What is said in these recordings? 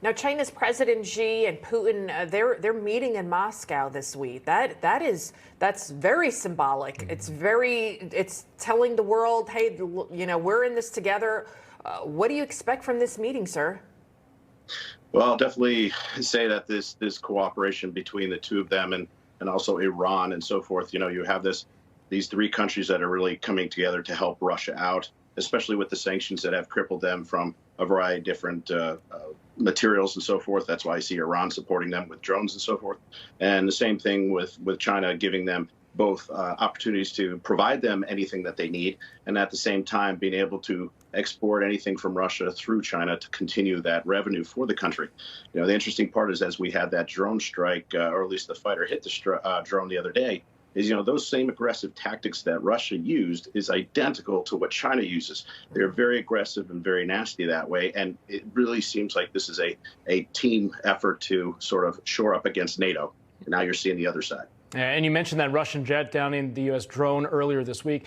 Now, China's President Xi and Putin, they're meeting in Moscow this week. That's very symbolic. It's telling the world, hey, we're in this together. What do you expect from this meeting, sir? Well, I'll definitely say that this cooperation between the two of them and also Iran and so forth, you have these three countries that are really coming together to help Russia out, especially with the sanctions that have crippled them from a variety of different materials and so forth. That's why I see Iran supporting them with drones and so forth. And the same thing with China, giving them both opportunities to provide them anything that they need, and at the same time being able to export anything from Russia through China to continue that revenue for the country. The interesting part is, as we had that drone strike, or at least the fighter hit the drone the other day, is those same aggressive tactics that Russia used is identical to what China uses. They're very aggressive and very nasty that way, and it really seems like this is a team effort to sort of shore up against NATO. And now you're seeing the other side. And you mentioned that Russian jet down in the U.S. drone earlier this week.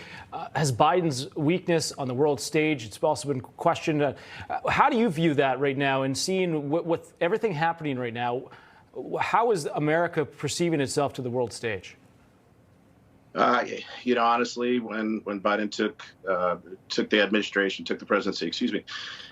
Has Biden's weakness on the world stage, it's also been questioned. How do you view that right now, and seeing with everything happening right now, how is America perceiving itself to the world stage? Honestly, when Biden took the administration, took the presidency, excuse me,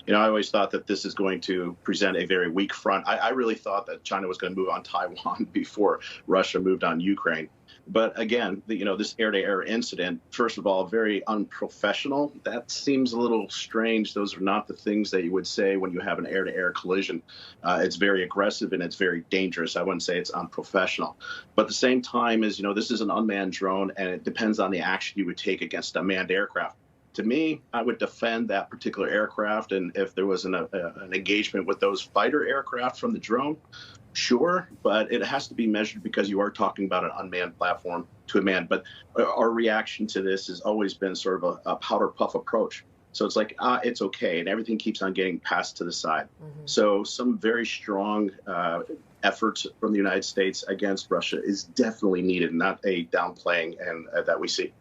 I always thought that this is going to present a very weak front. I really thought that China was going to move on Taiwan before Russia moved on Ukraine. But again, this air-to-air incident, first of all, very unprofessional. That seems a little strange. Those are not the things that you would say when you have an air-to-air collision. It's very aggressive and it's very dangerous. I wouldn't say it's unprofessional. But at the same time, this is an unmanned drone, and it depends on the action you would take against a manned aircraft. To me, I would defend that particular aircraft, and if there was an engagement with those fighter aircraft from the drone, sure, but it has to be measured, because you are talking about an unmanned platform to a man. But our reaction to this has always been sort of a powder puff approach. So it's like, it's okay, and everything keeps on getting passed to the side. So some very strong efforts from the United States against Russia is definitely needed, not a downplaying and that we see.